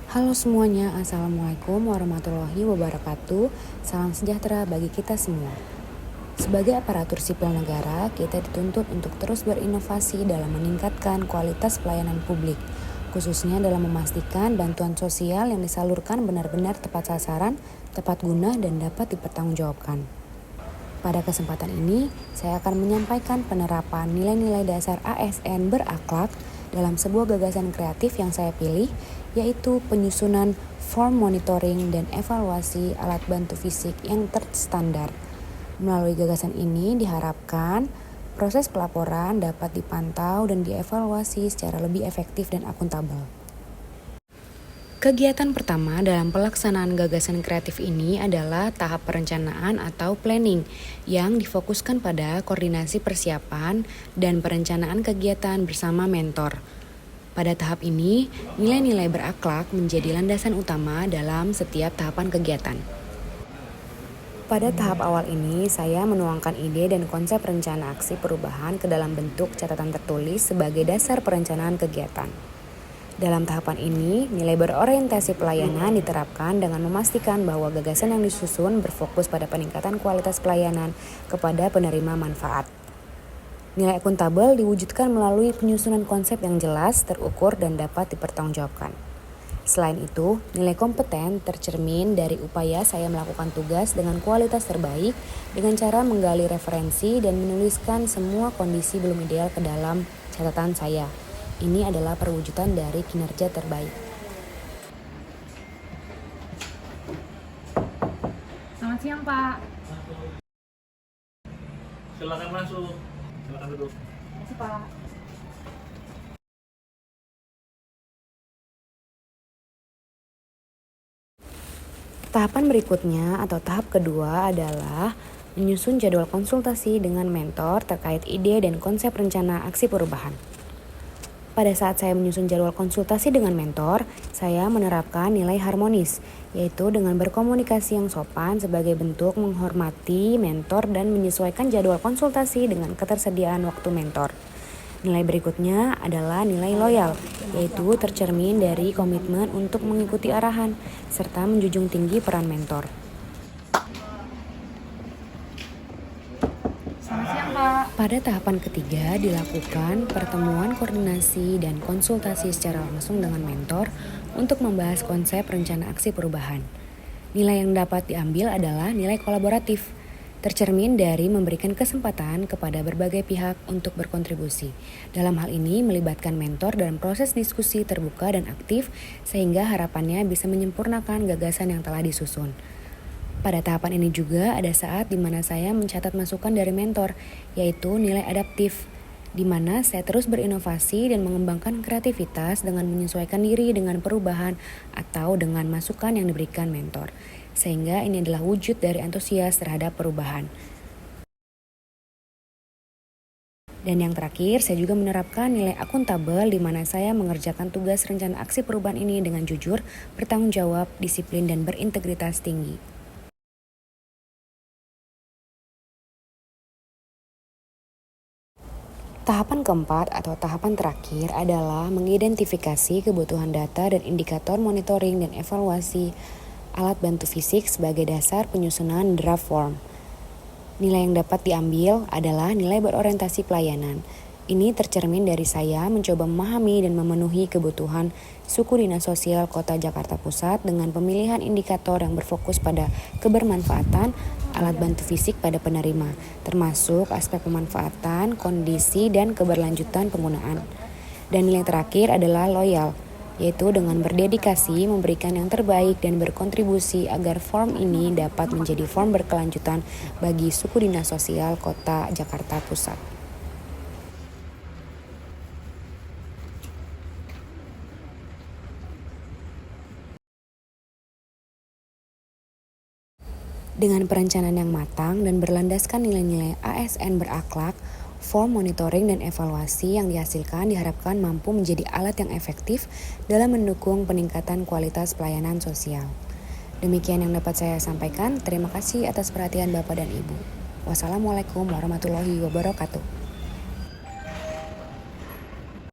Halo semuanya, Assalamualaikum warahmatullahi wabarakatuh. Salam sejahtera bagi kita semua. Sebagai aparatur sipil negara, kita dituntut untuk terus berinovasi dalam meningkatkan kualitas pelayanan publik, khususnya dalam memastikan bantuan sosial yang disalurkan benar-benar tepat sasaran, tepat guna, dan dapat dipertanggungjawabkan. Pada kesempatan ini, saya akan menyampaikan penerapan nilai-nilai dasar ASN berakhlak dalam sebuah gagasan kreatif yang saya pilih, yaitu penyusunan form monitoring dan evaluasi alat bantu fisik yang terstandar. Melalui gagasan ini diharapkan proses pelaporan dapat dipantau dan dievaluasi secara lebih efektif dan akuntabel. Kegiatan pertama dalam pelaksanaan gagasan kreatif ini adalah tahap perencanaan atau planning yang difokuskan pada koordinasi persiapan dan perencanaan kegiatan bersama mentor. Pada tahap ini, nilai-nilai berakhlak menjadi landasan utama dalam setiap tahapan kegiatan. Pada tahap awal ini, saya menuangkan ide dan konsep rencana aksi perubahan ke dalam bentuk catatan tertulis sebagai dasar perencanaan kegiatan. Dalam tahapan ini, nilai berorientasi pelayanan diterapkan dengan memastikan bahwa gagasan yang disusun berfokus pada peningkatan kualitas pelayanan kepada penerima manfaat. Nilai akuntabel diwujudkan melalui penyusunan konsep yang jelas, terukur, dan dapat dipertanggungjawabkan. Selain itu, nilai kompeten tercermin dari upaya saya melakukan tugas dengan kualitas terbaik dengan cara menggali referensi dan menuliskan semua kondisi belum ideal ke dalam catatan saya. Ini adalah perwujudan dari kinerja terbaik. Selamat siang, Pak. Silakan masuk. Silakan duduk. Makasih, Pak. Tahapan berikutnya atau tahap kedua adalah menyusun jadwal konsultasi dengan mentor terkait ide dan konsep rencana aksi perubahan. Pada saat saya menyusun jadwal konsultasi dengan mentor, saya menerapkan nilai harmonis, yaitu dengan berkomunikasi yang sopan sebagai bentuk menghormati mentor dan menyesuaikan jadwal konsultasi dengan ketersediaan waktu mentor. Nilai berikutnya adalah nilai loyal, yaitu tercermin dari komitmen untuk mengikuti arahan, serta menjunjung tinggi peran mentor. Selamat siang, Pak. Pada tahapan ketiga dilakukan pertemuan koordinasi dan konsultasi secara langsung dengan mentor untuk membahas konsep rencana aksi perubahan. Nilai yang dapat diambil adalah nilai kolaboratif, tercermin dari memberikan kesempatan kepada berbagai pihak untuk berkontribusi. Dalam hal ini melibatkan mentor dalam proses diskusi terbuka dan aktif sehingga harapannya bisa menyempurnakan gagasan yang telah disusun. Pada tahapan ini juga ada saat di mana saya mencatat masukan dari mentor, yaitu nilai adaptif, di mana saya terus berinovasi dan mengembangkan kreativitas dengan menyesuaikan diri dengan perubahan atau dengan masukan yang diberikan mentor. Sehingga ini adalah wujud dari antusias terhadap perubahan. Dan yang terakhir, saya juga menerapkan nilai akuntabel di mana saya mengerjakan tugas rencana aksi perubahan ini dengan jujur, bertanggung jawab, disiplin, dan berintegritas tinggi. Tahapan keempat atau tahapan terakhir adalah mengidentifikasi kebutuhan data dan indikator monitoring dan evaluasi alat bantu fisik sebagai dasar penyusunan draft form. Nilai yang dapat diambil adalah nilai berorientasi pelayanan. Ini tercermin dari saya mencoba memahami dan memenuhi kebutuhan suku dinas sosial Kota Jakarta Pusat dengan pemilihan indikator yang berfokus pada kebermanfaatan alat bantu fisik pada penerima, termasuk aspek pemanfaatan, kondisi, dan keberlanjutan penggunaan. Dan nilai terakhir adalah loyal, yaitu dengan berdedikasi memberikan yang terbaik dan berkontribusi agar form ini dapat menjadi form berkelanjutan bagi suku dinas sosial Kota Jakarta Pusat. Dengan perencanaan yang matang dan berlandaskan nilai-nilai ASN berakhlak, form monitoring dan evaluasi yang dihasilkan diharapkan mampu menjadi alat yang efektif dalam mendukung peningkatan kualitas pelayanan sosial. Demikian yang dapat saya sampaikan. Terima kasih atas perhatian Bapak dan Ibu. Wassalamualaikum warahmatullahi wabarakatuh.